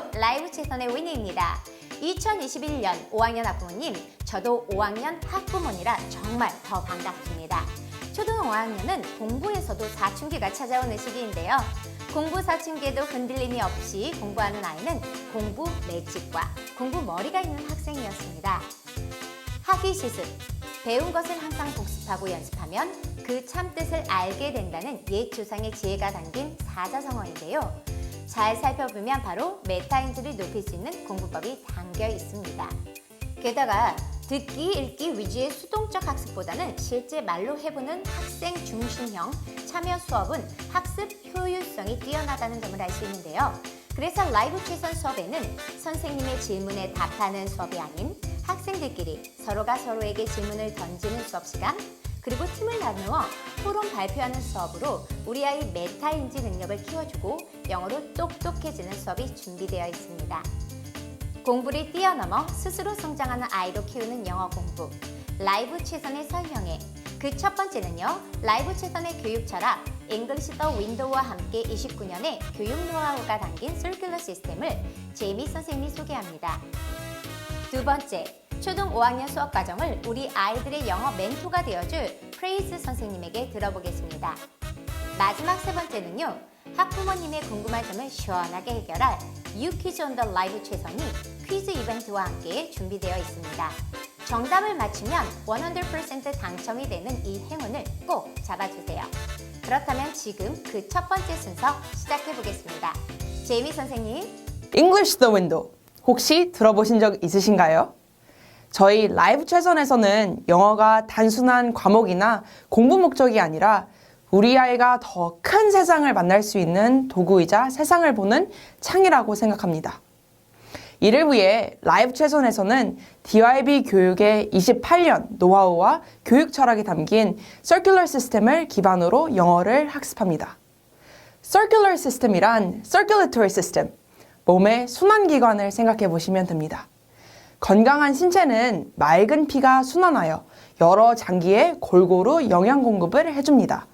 곳 라이브 최선의 위니입니다. 2021년 5학년 학부모님, 저도 5학년 학부모니라 정말 더 반갑습니다. 초등 5학년은 공부에서도 사춘기가 찾아오는 시기인데요. 공부 사춘기에도 흔들림이 없이 공부하는 아이는 공부 매직과 공부 머리가 있는 학생이었습니다. 학위 시습, 배운 것을 항상 복습하고 연습하면 그 참뜻을 알게 된다는 옛 조상의 지혜가 담긴 사자성어인데요. 잘 살펴보면 바로 메타인지를 높일 수 있는 공부법이 담겨 있습니다. 게다가 듣기, 읽기 위주의 수동적 학습보다는 실제 말로 해보는 학생 중심형 참여 수업은 학습 효율성이 뛰어나다는 점을 알 수 있는데요. 그래서 라이브 최선 수업에는 선생님의 질문에 답하는 수업이 아닌 학생들끼리 서로가 서로에게 질문을 던지는 수업 시간, 그리고 팀을 나누어 토론 발표하는 수업으로 우리 아이 메타인지 능력을 키워주고 영어로 똑똑해지는 수업이 준비되어 있습니다. 공부를 뛰어넘어 스스로 성장하는 아이로 키우는 영어 공부, 라이브 최선의 설명회. 그 첫 번째는요, 라이브 최선의 교육 철학, English the Window와 함께 29년의 교육 노하우가 담긴 서큘러 시스템을 제이미 선생님이 소개합니다. 두 번째, 초등 5학년 수업 과정을 우리 아이들의 영어 멘토가 되어줄 프레이즈 선생님에게 들어보겠습니다. 마지막 세 번째는요, 학부모님의 궁금한 점을 시원하게 해결할 유퀴즈 온 더 라이브 최선이 퀴즈 이벤트와 함께 준비되어 있습니다. 정답을 맞추면 100% 당첨이 되는 이 행운을 꼭 잡아주세요. 그렇다면 지금 그 첫 번째 순서 시작해 보겠습니다. 제이미 선생님. English the Window 혹시 들어보신 적 있으신가요? 저희 라이브 최선에서는 영어가 단순한 과목이나 공부 목적이 아니라 우리 아이가 더 큰 세상을 만날 수 있는 도구이자 세상을 보는 창이라고 생각합니다. 이를 위해 라이브 최선에서는 DYB 교육의 28년 노하우와 교육 철학이 담긴 서큘러 시스템을 기반으로 영어를 학습합니다. 서큘러 시스템이란 circulatory system, 몸의 순환기관을 생각해 보시면 됩니다. 건강한 신체는 맑은 피가 순환하여 여러 장기에 골고루 영양 공급을 해줍니다.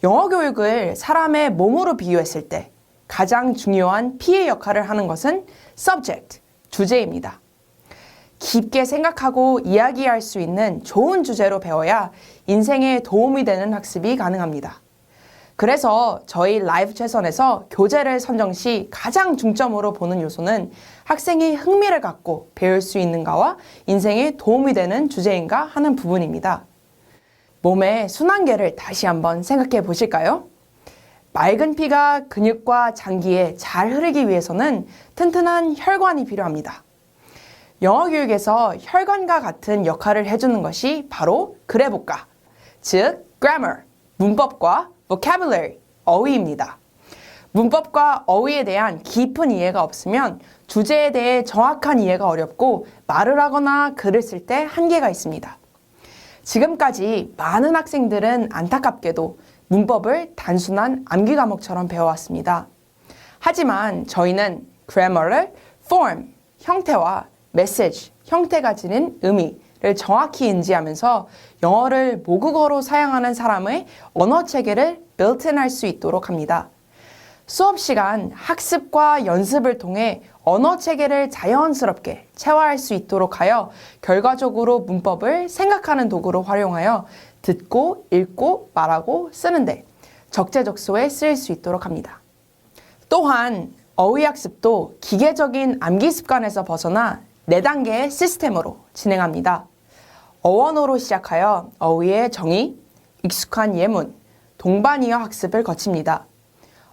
영어 교육을 사람의 몸으로 비유했을 때 가장 중요한 피의 역할을 하는 것은 subject, 주제입니다. 깊게 생각하고 이야기할 수 있는 좋은 주제로 배워야 인생에 도움이 되는 학습이 가능합니다. 그래서 저희 라이브 최선에서 교재를 선정 시 가장 중점으로 보는 요소는 학생이 흥미를 갖고 배울 수 있는가와 인생에 도움이 되는 주제인가 하는 부분입니다. 몸의 순환계를 다시 한번 생각해 보실까요? 맑은 피가 근육과 장기에 잘 흐르기 위해서는 튼튼한 혈관이 필요합니다. 영어 교육에서 혈관과 같은 역할을 해주는 것이 바로 그래볼까, 즉 grammar, 문법과 vocabulary, 어휘입니다. 문법과 어휘에 대한 깊은 이해가 없으면 주제에 대해 정확한 이해가 어렵고 말을 하거나 글을 쓸 때 한계가 있습니다. 지금까지 많은 학생들은 안타깝게도 문법을 단순한 암기 과목처럼 배워왔습니다. 하지만 저희는 grammar를 form, 형태와 message, 형태가 지닌 의미를 정확히 인지하면서 영어를 모국어로 사용하는 사람의 언어 체계를 built-in 할 수 있도록 합니다. 수업 시간 학습과 연습을 통해 언어 체계를 자연스럽게 체화할 수 있도록 하여 결과적으로 문법을 생각하는 도구로 활용하여 듣고, 읽고, 말하고, 쓰는데 적재적소에 쓰일 수 있도록 합니다. 또한 어휘 학습도 기계적인 암기 습관에서 벗어나 4단계의 시스템으로 진행합니다. 어원어로 시작하여 어휘의 정의, 익숙한 예문, 동반이어 학습을 거칩니다.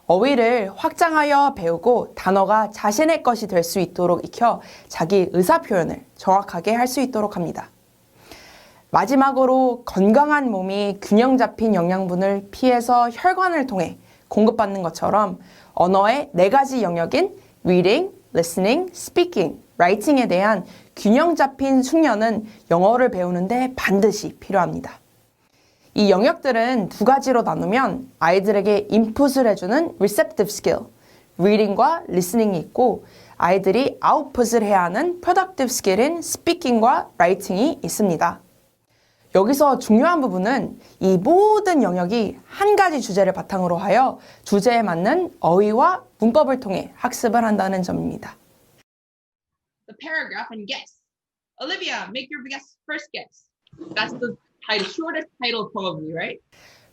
어휘를 확장하여 배우고 단어가 자신의 것이 될 수 있도록 익혀 자기 의사표현을 정확하게 할 수 있도록 합니다. 마지막으로 건강한 몸이 균형 잡힌 영양분을 피에서 혈관을 통해 공급받는 것처럼 언어의 4가지 영역인 reading, listening, speaking, writing에 대한 균형 잡힌 숙련은 영어를 배우는데 반드시 필요합니다. 이 영역들은 2가지로 나누면 아이들에게 인풋을 해주는 receptive skill, reading과 listening이 있고 아이들이 output을 해야 하는 productive skill인 speaking과 writing이 있습니다. 여기서 중요한 부분은 이 모든 영역이 한 가지 주제를 바탕으로 하여 주제에 맞는 어휘와 문법을 통해 학습을 한다는 점입니다. The paragraph and guess. Olivia, make your first guess. That's the title, shortest title probably, right?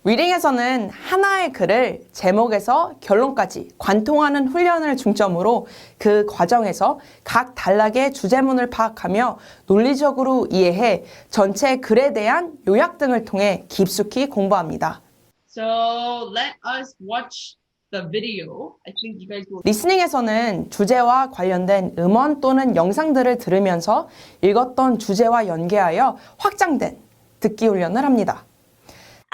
리딩에서는 하나의 글을 제목에서 결론까지 관통하는 훈련을 중점으로 그 과정에서 각 단락의 주제문을 파악하며 논리적으로 이해해 전체 글에 대한 요약 등을 통해 깊숙이 공부합니다. So let us watch the video. I think you guys will. 리스닝에서는 주제와 관련된 음원 또는 영상들을 들으면서 읽었던 주제와 연계하여 확장된 듣기 훈련을 합니다.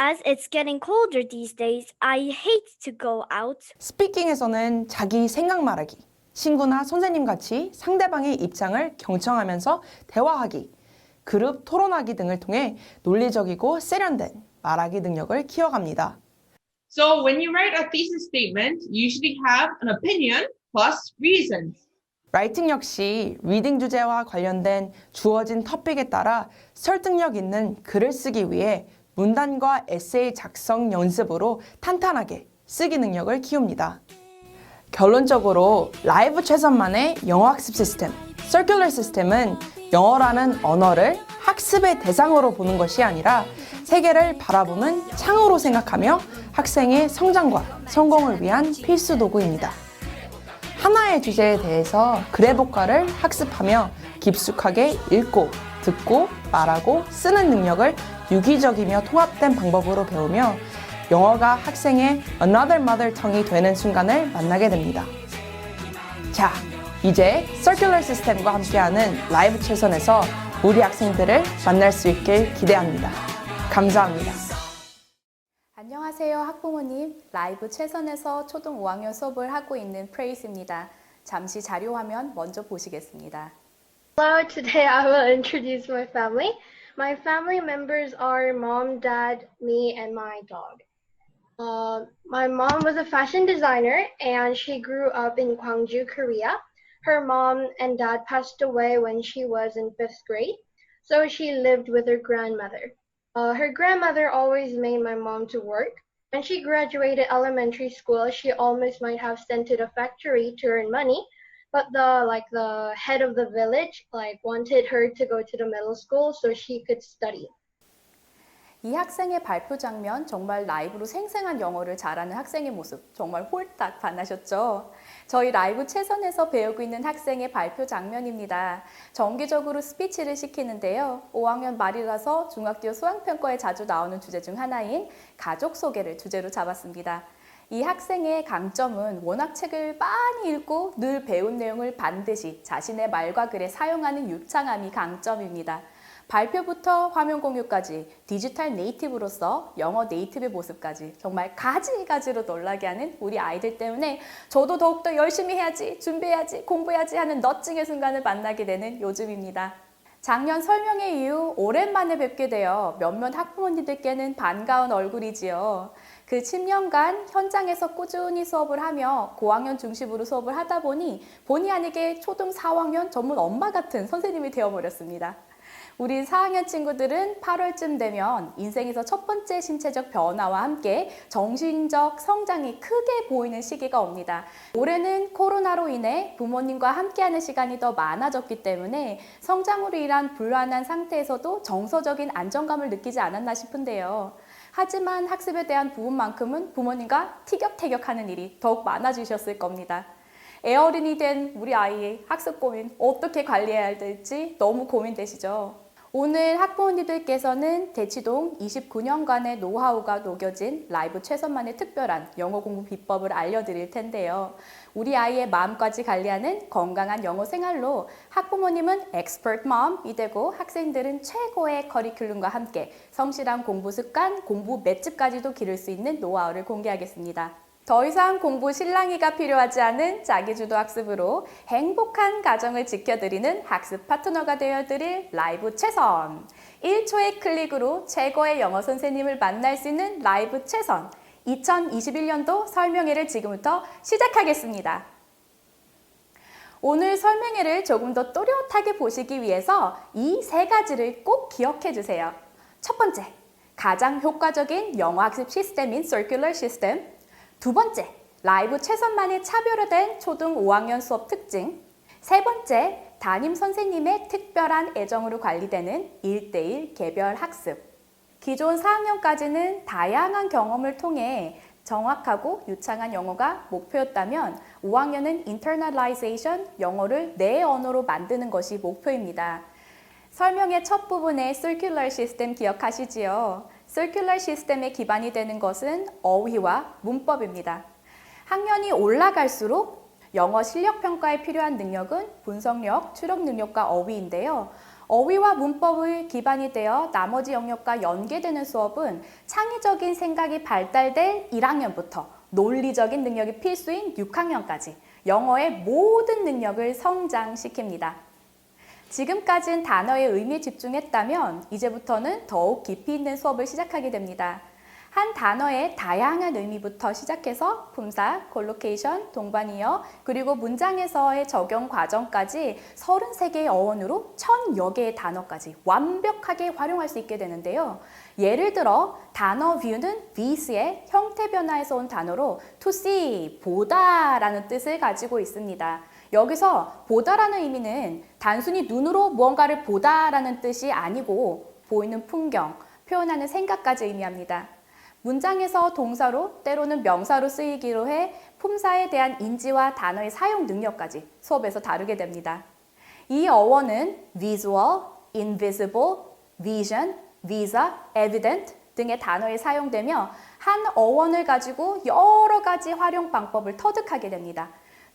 As it's getting colder these days, I hate to go out. 스피킹에서는 자기 생각 말하기, 친구나 선생님 같이 상대방의 입장을 경청하면서 대화하기, 그룹 토론하기 등을 통해 논리적이고 세련된 말하기 능력을 키워갑니다. So when you write a thesis statement, you usually have an opinion plus reasons. 라이팅 역시 리딩 주제와 관련된 주어진 토픽에 따라 설득력 있는 글을 쓰기 위해 문단과 에세이 작성 연습으로 탄탄하게 쓰기 능력을 키웁니다. 결론적으로 라이브 최선만의 영어 학습 시스템, Circular 시스템은 영어라는 언어를 학습의 대상으로 보는 것이 아니라 세계를 바라보는 창으로 생각하며 학생의 성장과 성공을 위한 필수 도구입니다. 하나의 주제에 대해서 글의복과를 학습하며 깊숙하게 읽고, 듣고, 말하고, 쓰는 능력을 유기적이며 통합된 방법으로 배우며 영어가 학생의 another mother tongue이 되는 순간을 만나게 됩니다. 자, 이제 Circular 시스템과 함께하는 라이브 최선에서 우리 학생들을 만날 수 있길 기대합니다. 감사합니다. 안녕하세요, 학부모님. 라이브 최선에서 초등 5학년 수업을 하고 있는 프레이스입니다. 잠시 자료 화면 먼저 보시겠습니다. Hello, today I will introduce my family. My family members are mom, dad, me, and my dog. My mom was a fashion designer and she grew up in Gwangju, Korea. Her mom and dad passed away when she was in 5th grade, so she lived with her grandmother. Her grandmother always made my mom to work. When she graduated elementary school, she almost might have sent to the factory to earn money, but the head of the village wanted her to go to the middle school so she could study. 이 학생의 발표 장면, 정말 라이브로 생생한 영어를 잘하는 학생의 모습, 정말 홀딱 반하셨죠? 저희 라이브 최선에서 배우고 있는 학생의 발표 장면입니다. 정기적으로 스피치를 시키는데요. 5학년 말이라서 중학교 수학평가에 자주 나오는 주제 중 하나인 가족 소개를 주제로 잡았습니다. 이 학생의 강점은 워낙 책을 많이 읽고 늘 배운 내용을 반드시 자신의 말과 글에 사용하는 유창함이 강점입니다. 발표부터 화면 공유까지 디지털 네이티브로서 영어 네이티브의 모습까지 정말 가지가지로 놀라게 하는 우리 아이들 때문에 저도 더욱더 열심히 해야지, 준비해야지, 공부해야지 하는 너찡의 순간을 만나게 되는 요즘입니다. 작년 설명회 이후 오랜만에 뵙게 되어 몇몇 학부모님들께는 반가운 얼굴이지요. 그 10년간 현장에서 꾸준히 수업을 하며 고학년 중심으로 수업을 하다 보니 본의 아니게 초등 4학년 전문 엄마 같은 선생님이 되어버렸습니다. 우리 4학년 친구들은 8월쯤 되면 인생에서 첫 번째 신체적 변화와 함께 정신적 성장이 크게 보이는 시기가 옵니다. 올해는 코로나로 인해 부모님과 함께하는 시간이 더 많아졌기 때문에 성장으로 인한 불안한 상태에서도 정서적인 안정감을 느끼지 않았나 싶은데요. 하지만 학습에 대한 부분만큼은 부모님과 티격태격하는 일이 더욱 많아지셨을 겁니다. 애어른이 된 우리 아이의 학습 고민 어떻게 관리해야 될지 너무 고민되시죠? 오늘 학부모님들께서는 대치동 29년간의 노하우가 녹여진 라이브 최선만의 특별한 영어 공부 비법을 알려드릴 텐데요. 우리 아이의 마음까지 관리하는 건강한 영어 생활로 학부모님은 expert mom이 되고 학생들은 최고의 커리큘럼과 함께 성실한 공부 습관, 공부 맷집까지도 기를 수 있는 노하우를 공개하겠습니다. 더 이상 공부 실랑이가 필요하지 않은 자기주도 학습으로 행복한 가정을 지켜드리는 학습 파트너가 되어드릴 라이브 최선. 1초의 클릭으로 최고의 영어 선생님을 만날 수 있는 라이브 최선. 2021년도 설명회를 지금부터 시작하겠습니다. 오늘 설명회를 조금 더 또렷하게 보시기 위해서 이 3가지를 꼭 기억해 주세요. 첫 번째, 가장 효과적인 영어 학습 시스템인 Circular 시스템. 두 번째, 라이브 최선만의 차별화된 초등 5학년 수업 특징. 세 번째, 담임 선생님의 특별한 애정으로 관리되는 1대1 개별 학습. 기존 4학년까지는 다양한 경험을 통해 정확하고 유창한 영어가 목표였다면 5학년은 internalization, 영어를 내 언어로 만드는 것이 목표입니다. 설명의 첫 부분의 circular system 기억하시지요? circular system의 기반이 되는 것은 어휘와 문법입니다. 학년이 올라갈수록 영어 실력 평가에 필요한 능력은 분석력, 추론 능력과 어휘인데요. 어휘와 문법의 기반이 되어 나머지 영역과 연계되는 수업은 창의적인 생각이 발달될 1학년부터 논리적인 능력이 필수인 6학년까지 영어의 모든 능력을 성장시킵니다. 지금까지는 단어의 의미에 집중했다면 이제부터는 더욱 깊이 있는 수업을 시작하게 됩니다. 한 단어의 다양한 의미부터 시작해서 품사, 콜로케이션, 동반이어, 그리고 문장에서의 적용 과정까지 33개의 어원으로 1000여 개의 단어까지 완벽하게 활용할 수 있게 되는데요. 예를 들어 단어 view는 view의 형태 변화에서 온 단어로 to see, 보다 라는 뜻을 가지고 있습니다. 여기서 보다라는 의미는 단순히 눈으로 무언가를 보다라는 뜻이 아니고 보이는 풍경, 표현하는 생각까지 의미합니다. 문장에서 동사로 때로는 명사로 쓰이기로 해 품사에 대한 인지와 단어의 사용 능력까지 수업에서 다루게 됩니다. 이 어원은 visual, invisible, vision, visa, evident 등의 단어에 사용되며 한 어원을 가지고 여러 가지 활용 방법을 터득하게 됩니다.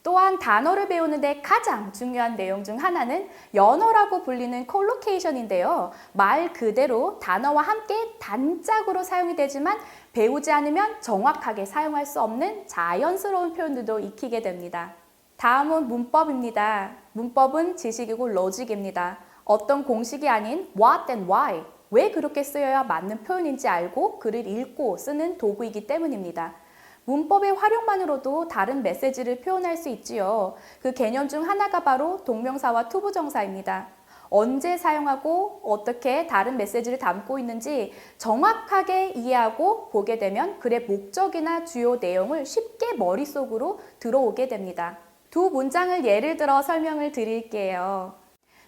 또한 단어를 배우는데 가장 중요한 내용 중 하나는 연어라고 불리는 콜로케이션인데요. 말 그대로 단어와 함께 단짝으로 사용이 되지만 배우지 않으면 정확하게 사용할 수 없는 자연스러운 표현들도 익히게 됩니다. 다음은 문법입니다. 문법은 지식이고 로직입니다. 어떤 공식이 아닌 what and why, 왜 그렇게 쓰여야 맞는 표현인지 알고 글을 읽고 쓰는 도구이기 때문입니다. 문법의 활용만으로도 다른 메시지를 표현할 수 있지요. 그 개념 중 하나가 바로 동명사와 투부정사입니다. 언제 사용하고 어떻게 다른 메시지를 담고 있는지 정확하게 이해하고 보게 되면 글의 목적이나 주요 내용을 쉽게 머릿속으로 들어오게 됩니다. 두 문장을 예를 들어 설명을 드릴게요.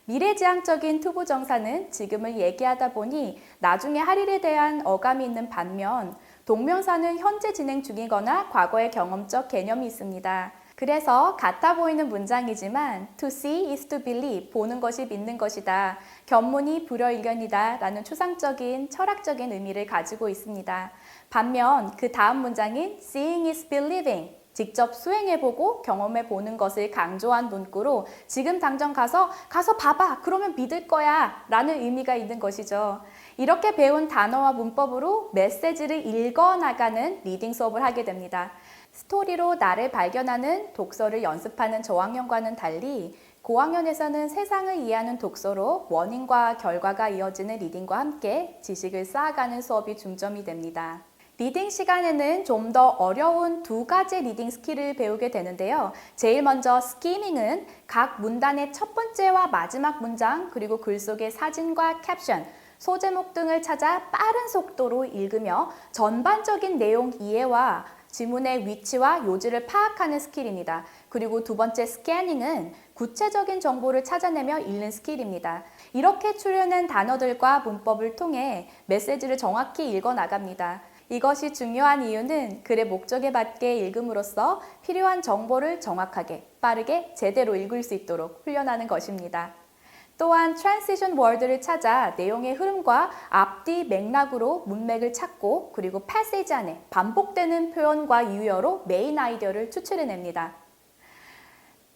미래지향적인 투부정사는 지금을 얘기하다 보니 나중에 할 일에 대한 어감이 있는 반면 동명사는 현재 진행 중이거나 과거의 경험적 개념이 있습니다. 그래서 같아 보이는 문장이지만 to see is to believe, 보는 것이 믿는 것이다. 견문이 불여일견이다 라는 추상적인 철학적인 의미를 가지고 있습니다. 반면 그 다음 문장인 seeing is believing, 직접 수행해보고 경험해보는 것을 강조한 문구로 지금 당장 가서 봐봐, 그러면 믿을 거야 라는 의미가 있는 것이죠. 이렇게 배운 단어와 문법으로 메시지를 읽어나가는 리딩 수업을 하게 됩니다. 스토리로 나를 발견하는 독서를 연습하는 저학년과는 달리 고학년에서는 세상을 이해하는 독서로 원인과 결과가 이어지는 리딩과 함께 지식을 쌓아가는 수업이 중점이 됩니다. 리딩 시간에는 좀 더 어려운 두 가지 리딩 스킬을 배우게 되는데요. 제일 먼저 스키밍은 각 문단의 첫 번째와 마지막 문장, 그리고 글 속의 사진과 캡션, 소제목 등을 찾아 빠른 속도로 읽으며 전반적인 내용 이해와 지문의 위치와 요지를 파악하는 스킬입니다. 그리고 두 번째 스캐닝은 구체적인 정보를 찾아내며 읽는 스킬입니다. 이렇게 추려낸 단어들과 문법을 통해 메시지를 정확히 읽어나갑니다. 이것이 중요한 이유는 글의 목적에 맞게 읽음으로써 필요한 정보를 정확하게, 빠르게, 제대로 읽을 수 있도록 훈련하는 것입니다. 또한 트랜지션 워드를 찾아 내용의 흐름과 앞뒤 맥락으로 문맥을 찾고 그리고 패시지 안에 반복되는 표현과 유효어로 메인 아이디어를 추출해냅니다.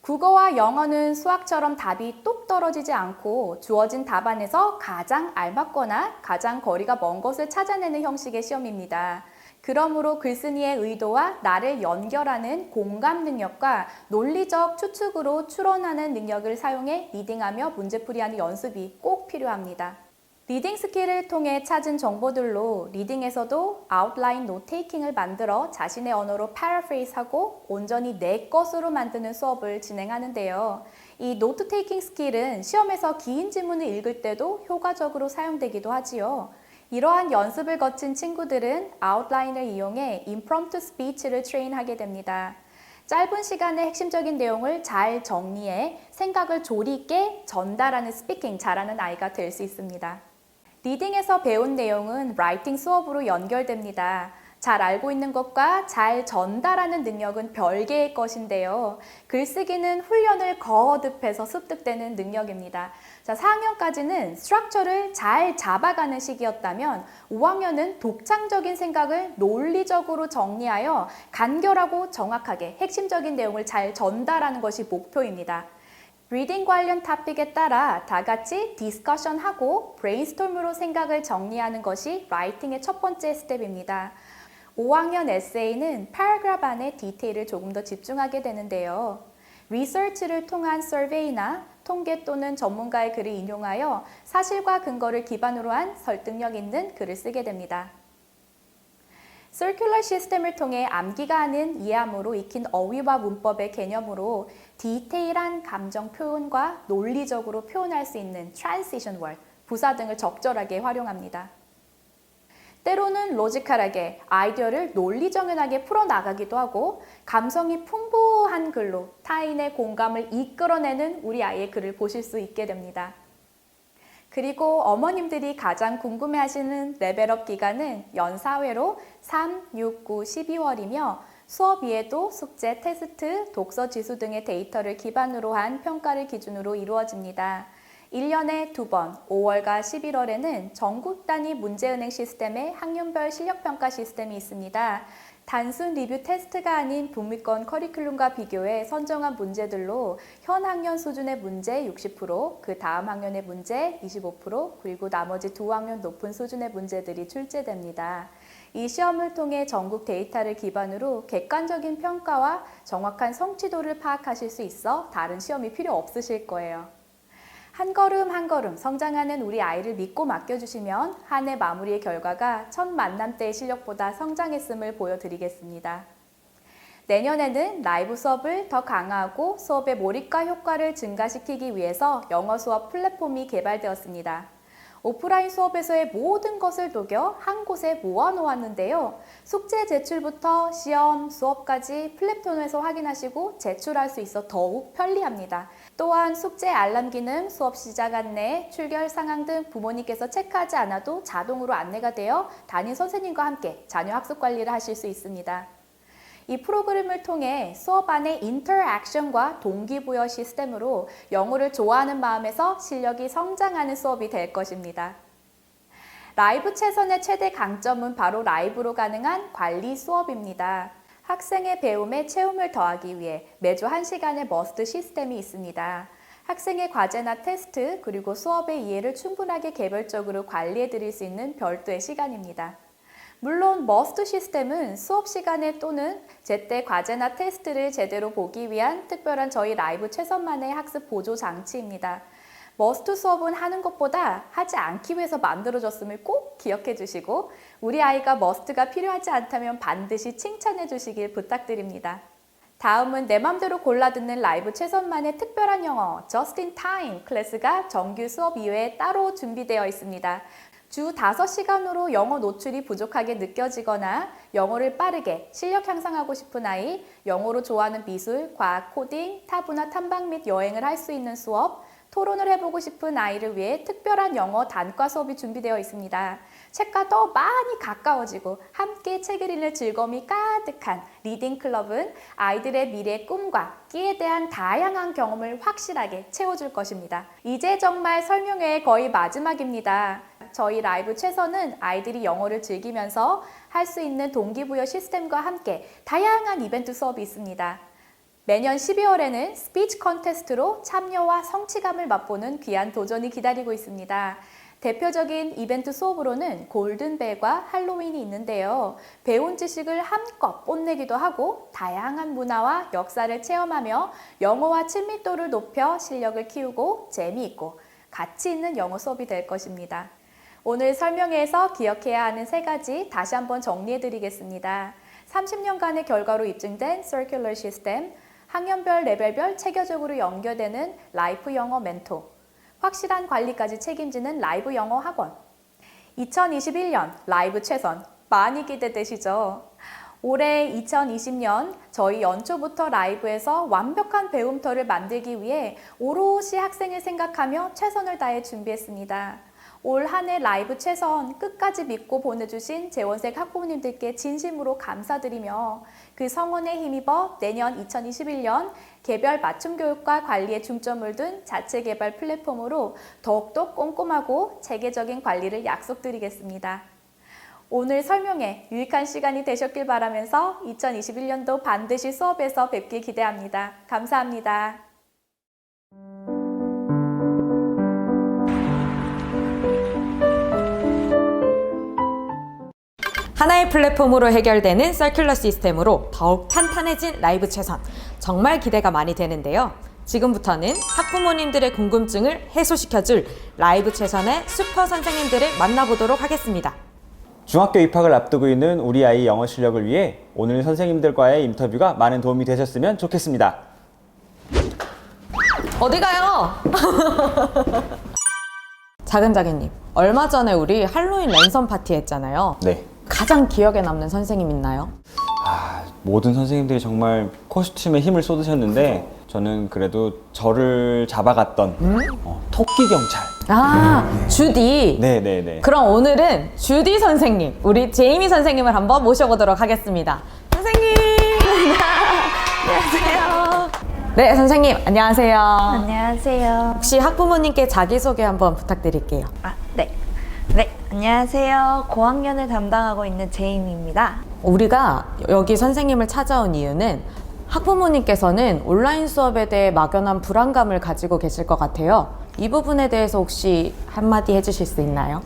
국어와 영어는 수학처럼 답이 똑 떨어지지 않고 주어진 답안에서 가장 알맞거나 가장 거리가 먼 것을 찾아내는 형식의 시험입니다. 그러므로 글쓴이의 의도와 나를 연결하는 공감 능력과 논리적 추측으로 추론하는 능력을 사용해 리딩하며 문제풀이하는 연습이 꼭 필요합니다. 리딩 스킬을 통해 찾은 정보들로 리딩에서도 아웃라인 노테이킹을 만들어 자신의 언어로 패러프레이즈하고 온전히 내 것으로 만드는 수업을 진행하는데요. 이 노트 테이킹 스킬은 시험에서 긴 지문을 읽을 때도 효과적으로 사용되기도 하지요. 이러한 연습을 거친 친구들은 아웃라인을 이용해 impromptu speech를 트레인하게 됩니다. 짧은 시간에 핵심적인 내용을 잘 정리해 생각을 조리 있게 전달하는 스피킹 잘하는 아이가 될 수 있습니다. 리딩에서 배운 내용은 라이팅 수업으로 연결됩니다. 잘 알고 있는 것과 잘 전달하는 능력은 별개의 것인데요. 글쓰기는 훈련을 거듭해서 습득되는 능력입니다. 자, 4학년까지는 스트럭처를 잘 잡아가는 시기였다면 5학년은 독창적인 생각을 논리적으로 정리하여 간결하고 정확하게 핵심적인 내용을 잘 전달하는 것이 목표입니다. 리딩 관련 토픽에 따라 다 같이 디스커션하고 브레인스톰으로 생각을 정리하는 것이 라이팅의 첫 번째 스텝입니다. 5학년 에세이는 패러그래프 안에 디테일을 조금 더 집중하게 되는데요. 리서치를 통한 서베이나 통계 또는 전문가의 글을 인용하여 사실과 근거를 기반으로 한 설득력 있는 글을 쓰게 됩니다. 서큘러 시스템을 통해 암기가 하는 이해함으로 익힌 어휘와 문법의 개념으로 디테일한 감정 표현과 논리적으로 표현할 수 있는 transition word, 부사 등을 적절하게 활용합니다. 때로는 로지컬하게 아이디어를 논리정연하게 풀어나가기도 하고 감성이 풍부한 글로 타인의 공감을 이끌어내는 우리 아이의 글을 보실 수 있게 됩니다. 그리고 어머님들이 가장 궁금해하시는 레벨업 기간은 연사회로 3, 6, 9, 12월이며 수업 이외에도 숙제, 테스트, 독서 지수 등의 데이터를 기반으로 한 평가를 기준으로 이루어집니다. 1년에 2번, 5월과 11월에는 전국 단위 문제은행 시스템의 학년별 실력평가 시스템이 있습니다. 단순 리뷰 테스트가 아닌 북미권 커리큘럼과 비교해 선정한 문제들로 현 학년 수준의 문제 60%, 그 다음 학년의 문제 25%, 그리고 나머지 두 학년 높은 수준의 문제들이 출제됩니다. 이 시험을 통해 전국 데이터를 기반으로 객관적인 평가와 정확한 성취도를 파악하실 수 있어 다른 시험이 필요 없으실 거예요. 한 걸음 한 걸음 성장하는 우리 아이를 믿고 맡겨주시면 한 해 마무리의 결과가 첫 만남 때의 실력보다 성장했음을 보여드리겠습니다. 내년에는 라이브 수업을 더 강화하고 수업의 몰입과 효과를 증가시키기 위해서 영어 수업 플랫폼이 개발되었습니다. 오프라인 수업에서의 모든 것을 녹여 한 곳에 모아놓았는데요. 숙제 제출부터 시험, 수업까지 플랫폼에서 확인하시고 제출할 수 있어 더욱 편리합니다. 또한 숙제 알람 기능, 수업 시작 안내, 출결 상황 등 부모님께서 체크하지 않아도 자동으로 안내가 되어 담임 선생님과 함께 자녀 학습 관리를 하실 수 있습니다. 이 프로그램을 통해 수업 안의 인터랙션과 동기부여 시스템으로 영어를 좋아하는 마음에서 실력이 성장하는 수업이 될 것입니다. 라이브 최선의 최대 강점은 바로 라이브로 가능한 관리 수업입니다. 학생의 배움에 체험을 더하기 위해 매주 1시간의 머스트 시스템이 있습니다. 학생의 과제나 테스트 그리고 수업의 이해를 충분하게 개별적으로 관리해 드릴 수 있는 별도의 시간입니다. 물론 머스트 시스템은 수업 시간에 또는 제때 과제나 테스트를 제대로 보기 위한 특별한 저희 라이브 최선만의 학습 보조 장치입니다. 머스트 수업은 하는 것보다 하지 않기 위해서 만들어졌음을 꼭 기억해 주시고 우리 아이가 머스트가 필요하지 않다면 반드시 칭찬해 주시길 부탁드립니다. 다음은 내 맘대로 골라 듣는 라이브 최선만의 특별한 영어 Just in Time 클래스가 정규 수업 이외에 따로 준비되어 있습니다. 주 5시간으로 영어 노출이 부족하게 느껴지거나 영어를 빠르게 실력 향상하고 싶은 아이, 영어로 좋아하는 미술, 과학, 코딩, 타부나 탐방 및 여행을 할 수 있는 수업, 토론을 해보고 싶은 아이를 위해 특별한 영어 단과 수업이 준비되어 있습니다. 책과 더 많이 가까워지고 함께 책을 읽는 즐거움이 가득한 리딩 클럽은 아이들의 미래 꿈과 끼에 대한 다양한 경험을 확실하게 채워줄 것입니다. 이제 정말 설명회의 거의 마지막입니다. 저희 라이브 최선은 아이들이 영어를 즐기면서 할 수 있는 동기부여 시스템과 함께 다양한 이벤트 수업이 있습니다. 매년 12월에는 스피치 컨테스트로 참여와 성취감을 맛보는 귀한 도전이 기다리고 있습니다. 대표적인 이벤트 수업으로는 골든벨과 할로윈이 있는데요. 배운 지식을 한껏 뽐내기도 하고 다양한 문화와 역사를 체험하며 영어와 친밀도를 높여 실력을 키우고 재미있고 가치 있는 영어 수업이 될 것입니다. 오늘 설명회에서 기억해야 하는 3가지 다시 한번 정리해 드리겠습니다. 30년간의 결과로 입증된 서큘러 시스템, 학년별, 레벨별 체계적으로 연결되는 라이프 영어 멘토, 확실한 관리까지 책임지는 라이브 영어 학원, 2021년 라이브 최선 많이 기대되시죠? 올해 2020년 저희 연초부터 라이브에서 완벽한 배움터를 만들기 위해 오롯이 학생을 생각하며 최선을 다해 준비했습니다. 올 한 해 라이브 최선 끝까지 믿고 보내주신 재원생 학부모님들께 진심으로 감사드리며 그 성원에 힘입어 내년 2021년 개별 맞춤 교육과 관리에 중점을 둔 자체 개발 플랫폼으로 더욱더 꼼꼼하고 체계적인 관리를 약속드리겠습니다. 오늘 설명에 유익한 시간이 되셨길 바라면서 2021년도 반드시 수업에서 뵙길 기대합니다. 감사합니다. 하나의 플랫폼으로 해결되는 서큘러 시스템으로 더욱 탄탄해진 라이브 최선. 정말 기대가 많이 되는데요. 지금부터는 학부모님들의 궁금증을 해소시켜줄 라이브 최선의 슈퍼 선생님들을 만나보도록 하겠습니다. 중학교 입학을 앞두고 있는 우리 아이 영어 실력을 위해 오늘 선생님들과의 인터뷰가 많은 도움이 되셨으면 좋겠습니다. 어디 가요? 자근자근님, 얼마 전에 우리 할로윈 랜선 파티 했잖아요. 네. 가장 기억에 남는 선생님 있나요? 모든 선생님들이 정말 코스튬에 힘을 쏟으셨는데 저는 그래도 저를 잡아갔던 토끼 경찰. 주디. 네네네. 그럼 오늘은 주디 선생님, 우리 제이미 선생님을 한번 모셔보도록 하겠습니다. 선생님! 안녕하세요. 네, 선생님, 안녕하세요. 안녕하세요. 혹시 학부모님께 자기소개 한번 부탁드릴게요. 네. 네, 안녕하세요. 고학년을 담당하고 있는 제임입니다. 우리가 여기 선생님을 찾아온 이유는 학부모님께서는 온라인 수업에 대해 막연한 불안감을 가지고 계실 것 같아요. 이 부분에 대해서 혹시 한마디 해주실 수 있나요?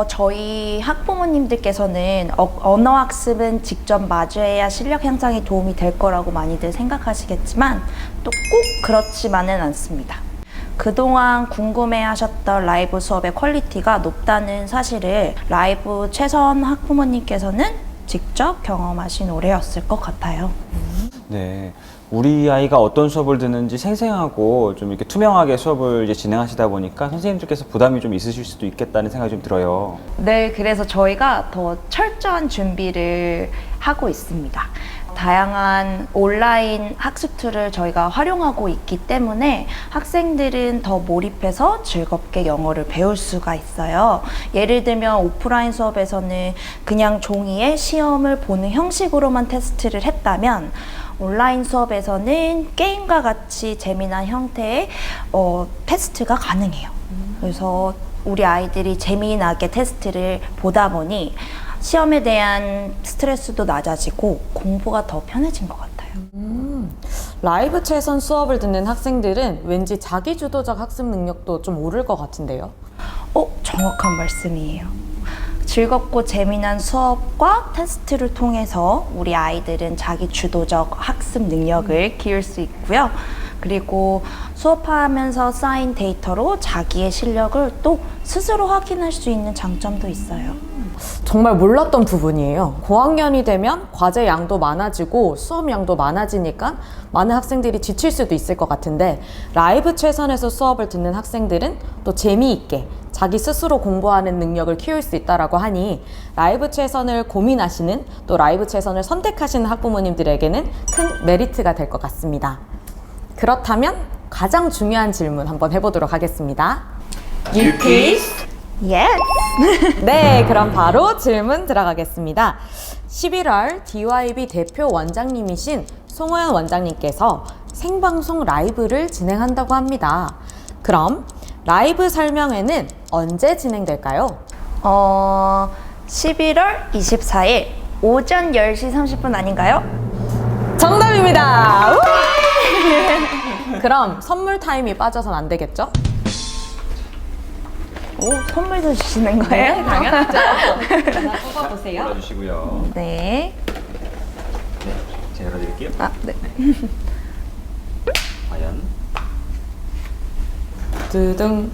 저희 학부모님들께서는 언어 학습은 직접 마주해야 실력 향상에 도움이 될 거라고 많이들 생각하시겠지만 또 꼭 그렇지만은 않습니다. 그동안 궁금해하셨던 라이브 수업의 퀄리티가 높다는 사실을 라이브 최선 학부모님께서는 직접 경험하신 올해였을 것 같아요. 네. 우리 아이가 어떤 수업을 듣는지 생생하고 좀 이렇게 투명하게 수업을 이제 진행하시다 보니까 선생님들께서 부담이 좀 있으실 수도 있겠다는 생각이 좀 들어요. 네, 그래서 저희가 더 철저한 준비를 하고 있습니다. 다양한 온라인 학습 툴을 저희가 활용하고 있기 때문에 학생들은 더 몰입해서 즐겁게 영어를 배울 수가 있어요. 예를 들면 오프라인 수업에서는 그냥 종이에 시험을 보는 형식으로만 테스트를 했다면 온라인 수업에서는 게임과 같이 재미난 형태의 테스트가 가능해요. 그래서 우리 아이들이 재미나게 테스트를 보다 보니 시험에 대한 스트레스도 낮아지고 공부가 더 편해진 것 같아요. 라이브 최선 수업을 듣는 학생들은 왠지 자기주도적 학습 능력도 좀 오를 것 같은데요? 정확한 말씀이에요. 즐겁고 재미난 수업과 테스트를 통해서 우리 아이들은 자기 주도적 학습 능력을 키울 수 있고요. 그리고 수업하면서 쌓인 데이터로 자기의 실력을 또 스스로 확인할 수 있는 장점도 있어요. 정말 몰랐던 부분이에요. 고학년이 되면 과제 양도 많아지고 수업 양도 많아지니까 많은 학생들이 지칠 수도 있을 것 같은데 라이브 최선에서 수업을 듣는 학생들은 또 재미있게 자기 스스로 공부하는 능력을 키울 수 있다고 하니 라이브 최선을 고민하시는 또 라이브 최선을 선택하시는 학부모님들에게는 큰 메리트가 될 것 같습니다. 그렇다면 가장 중요한 질문 한번 해보도록 하겠습니다. Yes. 네, 그럼 바로 질문 들어가겠습니다. 11월 DYB 대표 원장님이신 송호연 원장님께서 생방송 라이브를 진행한다고 합니다. 그럼 라이브 설명회는 언제 진행될까요? 11월 24일 오전 10시 30분 아닌가요? 정답입니다. 그럼 선물 타임이 빠져선 안 되겠죠? 선물도 주시는 거예요? 네, 당연하죠. 하나 뽑아보세요. 골라주시고요. 네. 네, 제가 열어드릴게요. 네. 과연? 두둥.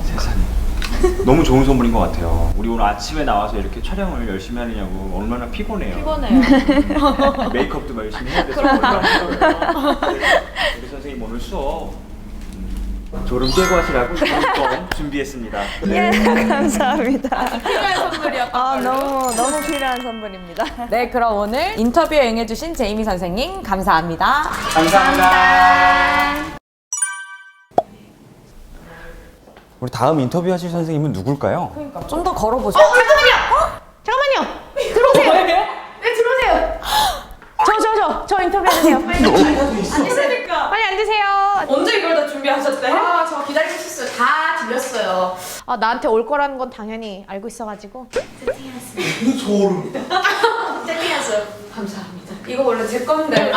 세상에. 너무 좋은 선물인 것 같아요. 우리 오늘 아침에 나와서 이렇게 촬영을 열심히 하느냐고 얼마나 피곤해요. 피곤해요. 메이크업도 열심히 해야 돼서 얼마나 힘들어요. 우리 선생님 오늘 수업 졸음 깨고 하시라고 조금 준비했습니다. 예, 감사합니다. 필요한 선물이었고. 너무 필요한 선물입니다. 네, 그럼 오늘 인터뷰에 응해주신 제이미 선생님 감사합니다. 감사합니다. 우리 다음 인터뷰하실 선생님은 누굴까요? 좀 더 걸어보죠. 잠깐만요. 들어오세요. 네, 들어오세요. 저 인터뷰해주세요. 빨리 앉으세요. 언제 이걸 다 준비하셨대? 저 기다리고 있었어요. 다 들렸어요. 나한테 올 거라는 건 당연히 알고 있어가지고. 이거 원래 제 건데.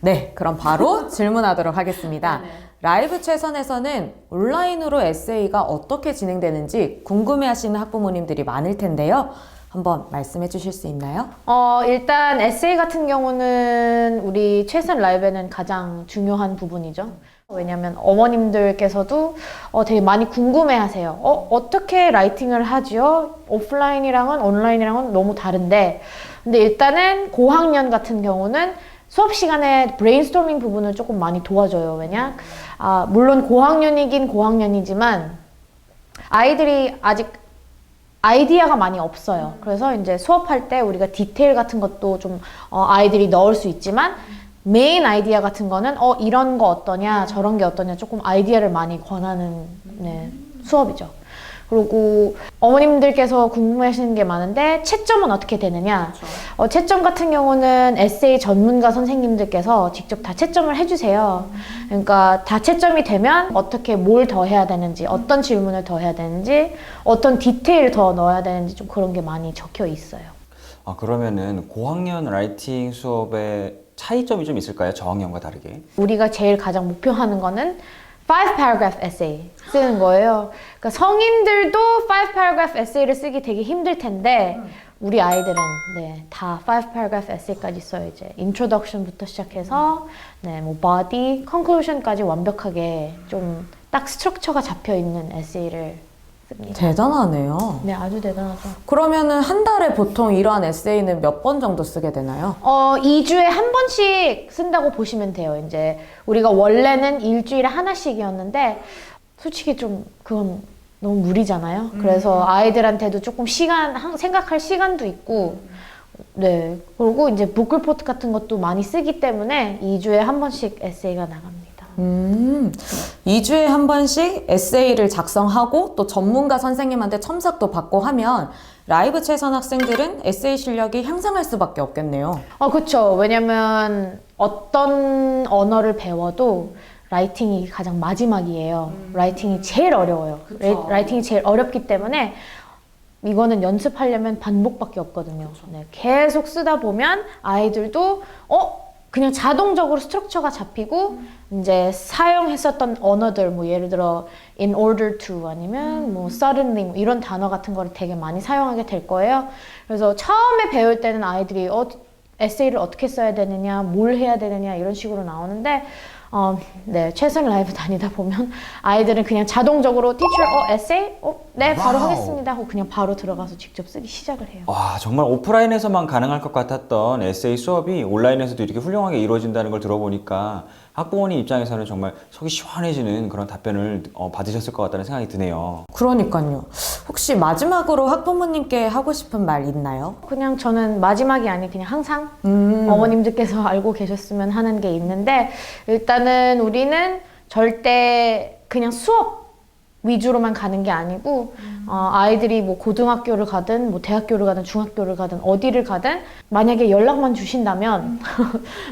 네, 그럼 바로 질문하도록 하겠습니다. 라이브 최선에서는 온라인으로 에세이가 어떻게 진행되는지 궁금해하시는 학부모님들이 많을 텐데요. 한번 말씀해 주실 수 있나요? 일단 에세이 같은 경우는 우리 최선 라이브에는 가장 중요한 부분이죠. 왜냐면 어머님들께서도 되게 많이 궁금해 하세요. 어떻게 라이팅을 하죠? 오프라인이랑은 온라인이랑은 너무 다른데. 근데 일단은 고학년 같은 경우는 수업 시간에 브레인스토밍 부분을 조금 많이 도와줘요. 왜냐? 물론 고학년이긴 고학년이지만 아이들이 아직 아이디어가 많이 없어요. 그래서 이제 수업할 때 우리가 디테일 같은 것도 좀 아이들이 넣을 수 있지만 메인 아이디어 같은 거는 이런 거 어떠냐 저런 게 어떠냐 조금 아이디어를 많이 권하는 수업이죠. 그리고 어머님들께서 궁금해하시는 게 많은데 채점은 어떻게 되느냐. 채점 같은 경우는 에세이 전문가 선생님들께서 직접 다 채점을 해주세요. 그러니까 다 채점이 되면 어떻게 뭘 더 해야 되는지, 어떤 질문을 더 해야 되는지, 어떤 디테일을 더 넣어야 되는지 좀 그런 게 많이 적혀 있어요. 그러면은 고학년 라이팅 수업에 차이점이 좀 있을까요? 저학년과 다르게? 우리가 제일 가장 목표하는 거는 5 paragraph essay 쓰는 거예요. 그러니까 성인들도 5 paragraph essay를 쓰기 되게 힘들 텐데 우리 아이들은 다 5 paragraph essay까지 써요. 이제 introduction부터 시작해서 뭐 body, conclusion까지 완벽하게 좀 딱 스트럭처가 잡혀 있는 에세이를 씁니다. 대단하네요. 네, 아주 대단하죠. 그러면은 한 달에 보통 이러한 에세이는 몇 번 정도 쓰게 되나요? 2주에 한 번씩 쓴다고 보시면 돼요. 이제 우리가 원래는 일주일에 하나씩이었는데 솔직히 좀 그건 너무 무리잖아요. 그래서 아이들한테도 조금 생각할 시간도 있고 네. 그리고 이제 북 리포트 같은 것도 많이 쓰기 때문에 2주에 한 번씩 에세이가 나갑니다. 2주에 한 번씩 에세이를 작성하고 또 전문가 선생님한테 첨삭도 받고 하면 라이브 최선 학생들은 에세이 실력이 향상할 수밖에 없겠네요. 그렇죠. 왜냐면 어떤 언어를 배워도 라이팅이 가장 마지막이에요. 라이팅이 제일 어려워요. 라이팅이 제일 어렵기 때문에 이거는 연습하려면 반복밖에 없거든요. 네, 계속 쓰다 보면 아이들도 그냥 자동적으로 스트럭처가 잡히고 이제 사용했었던 언어들 뭐 예를 들어 in order to 아니면 뭐 suddenly 뭐 이런 단어 같은 거를 되게 많이 사용하게 될 거예요. 그래서 처음에 배울 때는 아이들이 에세이를 어떻게 써야 되느냐, 뭘 해야 되느냐 이런 식으로 나오는데 네, 최선 라이브 다니다 보면 아이들은 그냥 자동적으로 teacher, 에세이? 네, 바로 하겠습니다 하고 그냥 바로 들어가서 직접 쓰기 시작을 해요. 와, 정말 오프라인에서만 가능할 것 같았던 에세이 수업이 온라인에서도 이렇게 훌륭하게 이루어진다는 걸 들어보니까 학부모님 입장에서는 정말 속이 시원해지는 그런 답변을 받으셨을 것 같다는 생각이 드네요. 그러니까요. 혹시 마지막으로 학부모님께 하고 싶은 말 있나요? 그냥 저는 마지막이 아닌 그냥 항상 어머님들께서 알고 계셨으면 하는 게 있는데 일단은 우리는 절대 그냥 수업 위주로만 가는 게 아니고 아이들이 뭐 고등학교를 가든 뭐 대학교를 가든 중학교를 가든 어디를 가든 만약에 연락만 주신다면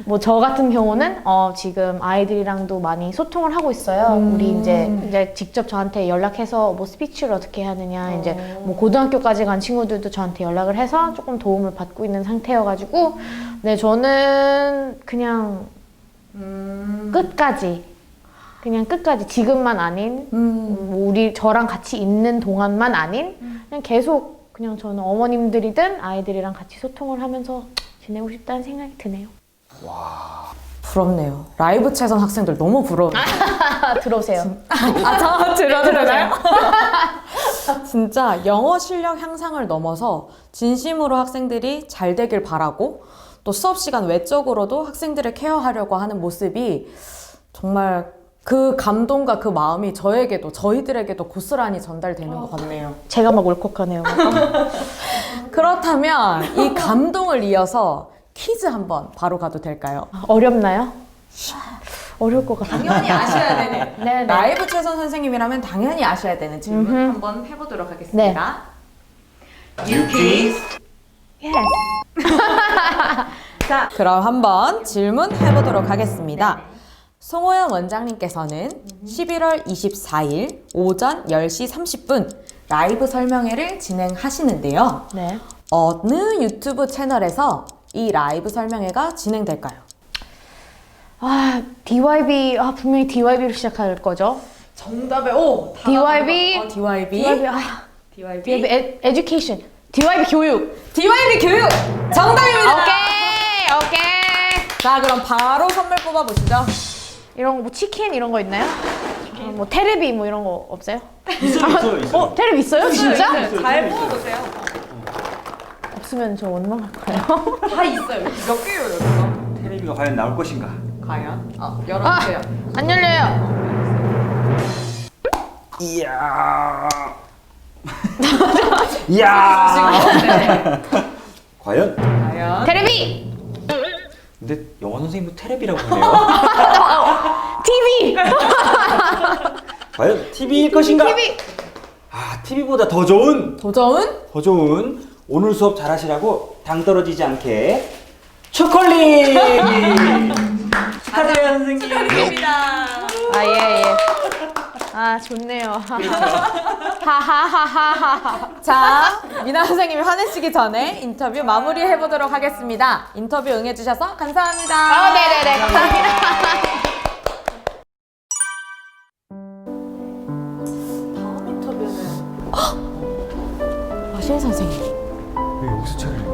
뭐 저 같은 경우는 지금 아이들이랑도 많이 소통을 하고 있어요. 우리 이제 직접 저한테 연락해서 뭐 스피치를 어떻게 하느냐 이제 뭐 고등학교까지 간 친구들도 저한테 연락을 해서 조금 도움을 받고 있는 상태여가지고 네 저는 그냥 끝까지 지금만 아닌 저랑 같이 있는 동안만 아닌 그냥 계속 그냥 저는 어머님들이든 아이들이랑 같이 소통을 하면서 지내고 싶다는 생각이 드네요. 부럽네요. 라이브 최선 학생들 너무 부러워요. 들어오세요. 저 들어주나요? 진짜 영어 실력 향상을 넘어서 진심으로 학생들이 잘 되길 바라고 또 수업 시간 외적으로도 학생들을 케어하려고 하는 모습이 정말 그 감동과 그 마음이 저희들에게도 고스란히 전달되는 것 같네요. 제가 막 울컥하네요. 그렇다면 이 감동을 이어서 퀴즈 한번 바로 가도 될까요? 어렵나요? 어려울 것 같아요. 당연히 아셔야 되는 네. 라이브 최선 선생님이라면 당연히 아셔야 되는 질문 한번 해보도록 하겠습니다. Yes. 자, 그럼 한번 질문 해보도록 하겠습니다. 송호연 원장님께서는 11월 24일 오전 10시 30분 라이브 설명회를 진행하시는데요. 네. 어느 유튜브 채널에서 이 라이브 설명회가 진행될까요? DYB, 분명히 DYB로 시작할 거죠? 정답에 DYB. DYB. DYB Education. DYB 교육. DYB 교육 정답입니다. 오케이. 자, 그럼 바로 선물 뽑아보시죠. 이런 거 뭐 치킨 이런 거 있나요? 뭐 테레비 뭐 이런 거 없어요? 있어요. 테레비 있어요? 진짜? 잘 뽑아보세요. 없으면 저 원망할까요? 다 있어요. 몇 개요, 여기가? 테레비가 과연 나올 것인가? 과연? 열어주세요. 안 열려요. 이야. 이야. 과연? 테레비. 근데 영어 선생님도 테레비라고 하네요. TV. 과연 TV일 것인가? TV. TV보다 더 좋은 도전? 오늘 수업 잘하시라고 당 떨어지지 않게 초콜릿! 축하드려요, 선생님. 예. 좋네요. 하하하하하. 자, 미나 선생님이 화내시기 전에 인터뷰 마무리해보도록 하겠습니다. 인터뷰 응해주셔서 감사합니다. 네네네. 감사합니다. 다음 인터뷰는 러시아 선생님. 왜 여기서 책을 읽어?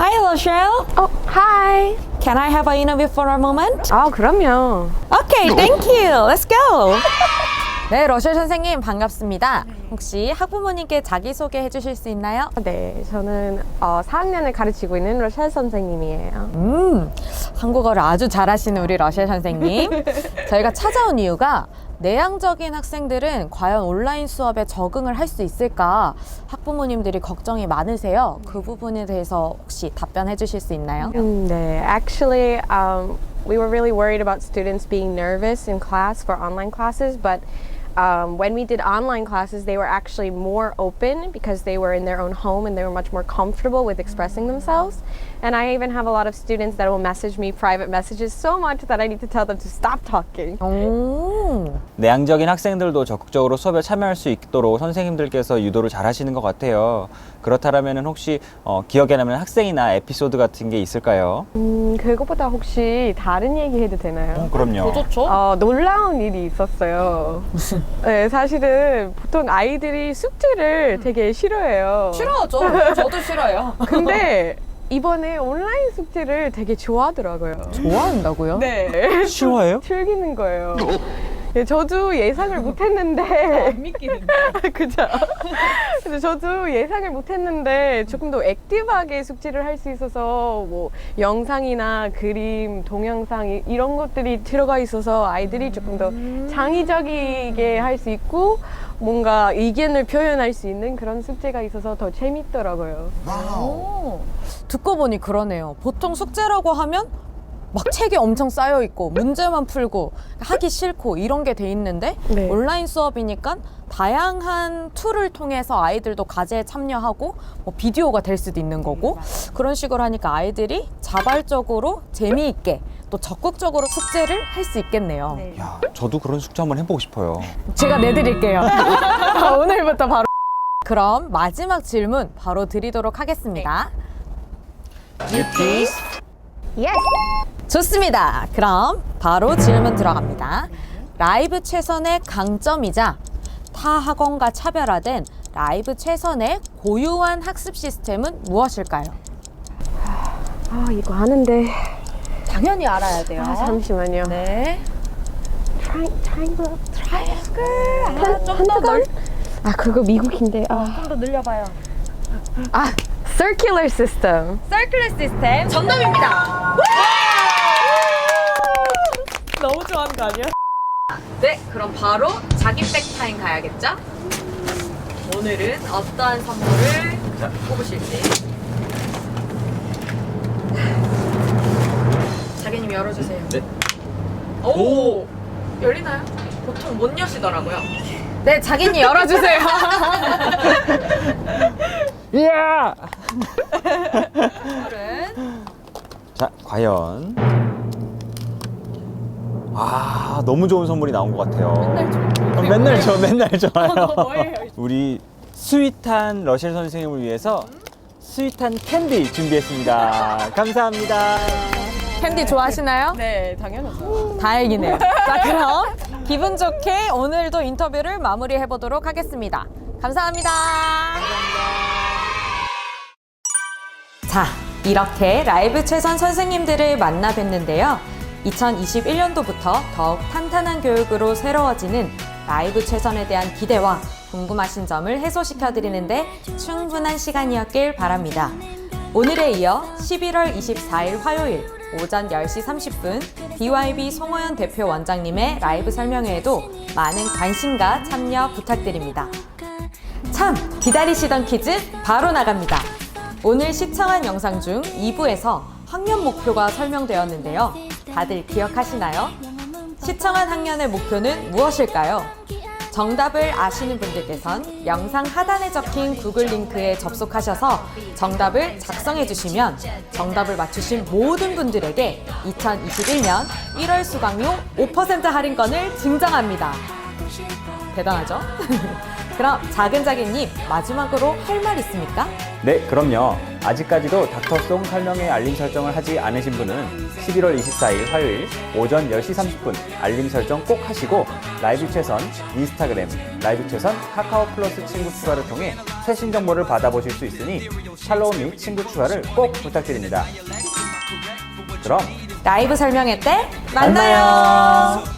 Hi, Rochelle. Hi. Can I have an interview for a moment? 그럼요. Okay, thank you. Let's go. 네, 러시아 선생님 반갑습니다. 혹시 학부모님께 자기소개 해주실 수 있나요? 네, 저는 4학년을 가르치고 있는 러시아 선생님이에요. 한국어를 아주 잘하시는 우리 러시아 선생님. 저희가 찾아온 이유가 내향적인 학생들은 과연 온라인 수업에 적응을 할 수 있을까 학부모님들이 걱정이 많으세요. 그 부분에 대해서 혹시 답변해 주실 수 있나요? 네, actually, we were really worried about students being nervous in class for online classes, but when we did online classes, they were actually more open because they were in their own home and they were much more comfortable with expressing themselves. And I even have a lot of students that will message me private messages so much that I need to tell them to stop talking. 내향적인 학생들도 적극적으로 수업에 참여할 수 있도록 선생님들께서 유도를 잘 하시는 것 같아요. 그렇다면 혹시 기억에 남는 학생이나 에피소드 같은 게 있을까요? 그것보다 혹시 다른 얘기 해도 되나요? 그럼요. 좋죠? 놀라운 일이 있었어요. 네, 사실은 보통 아이들이 숙제를 되게 싫어해요. 싫어하죠. 저도 싫어요. 근데 이번에 온라인 숙제를 되게 좋아하더라고요. 좋아한다고요? 네. 싫어해요? 즐기는 거예요. 네, 저도 예상을 못했는데. 안 믿기는데. 그죠? 근데 저도 예상을 못했는데 조금 더 액티브하게 숙제를 할 수 있어서 뭐 영상이나 그림, 동영상 이런 것들이 들어가 있어서 아이들이 조금 더 창의적이게 할 수 있고 뭔가 의견을 표현할 수 있는 그런 숙제가 있어서 더 재밌더라고요. 듣고 보니 그러네요. 보통 숙제라고 하면 막 책이 엄청 쌓여 있고 문제만 풀고 하기 싫고 이런 게 돼 있는데 네. 온라인 수업이니까 다양한 툴을 통해서 아이들도 과제에 참여하고 뭐 비디오가 될 수도 있는 거고 그런 식으로 하니까 아이들이 자발적으로 재미있게 또 적극적으로 숙제를 할 수 있겠네요. 야, 저도 그런 숙제 한번 해보고 싶어요. 제가 내드릴게요. 오늘부터 바로. 그럼 마지막 질문 바로 드리도록 하겠습니다. Yes. 좋습니다. 그럼 바로 질문 들어갑니다. 라이브 최선의 강점이자 타 학원과 차별화된 라이브 최선의 고유한 학습 시스템은 무엇일까요? 이거 아는데. 당연히 알아야 돼요. 잠시만요. 네. 트라이앵글. 좀 더 그거 미국인데. 좀 더 늘려봐요. Ah, circular system. Circular System 정답입니다. 너무 좋아하는 거 아니야? 네, 그럼 바로 자기 백타임 가야겠죠? 오늘은 어떠한 선물을 뽑으실지. 자기님 열어주세요. 네. 오, 열리나요? 보통 못 여시더라고요. 네, 자기님 열어주세요. 이야! 선물은 자, 과연. 아, 너무 좋은 선물이 나온 것 같아요. 맨날 좋아요. 우리 스윗한 러셀 선생님을 위해서 스윗한 캔디 준비했습니다. 감사합니다. 캔디 좋아하시나요? 네, 당연하죠. 다행이네요. 자, 그럼 기분 좋게 오늘도 인터뷰를 마무리해 보도록 하겠습니다. 감사합니다. 자, 이렇게 라이브 최선 선생님들을 만나 뵀는데요. 2021년도부터 더욱 탄탄한 교육으로 새로워지는 라이브 최선에 대한 기대와 궁금하신 점을 해소시켜드리는데 충분한 시간이었길 바랍니다. 오늘에 이어 11월 24일 화요일 오전 10시 30분 DYB 송호연 대표 원장님의 라이브 설명회에도 많은 관심과 참여 부탁드립니다. 참 기다리시던 퀴즈 바로 나갑니다. 오늘 시청한 영상 중 2부에서 학년 목표가 설명되었는데요. 다들 기억하시나요? 시청한 학년의 목표는 무엇일까요? 정답을 아시는 분들께선 영상 하단에 적힌 구글 링크에 접속하셔서 정답을 작성해 주시면 정답을 맞추신 모든 분들에게 2021년 1월 수강료 5% 할인권을 증정합니다. 대단하죠? 그럼 작은자기님 마지막으로 할 말 있습니까? 네, 그럼요. 아직까지도 닥터송 설명회 알림 설정을 하지 않으신 분은 11월 24일 화요일 오전 10시 30분 알림 설정 꼭 하시고 라이브 최선 인스타그램, 라이브 최선 카카오 플러스 친구 추가를 통해 최신 정보를 받아보실 수 있으니 팔로우 및 친구 추가를 꼭 부탁드립니다. 그럼 라이브 설명회 때 만나요.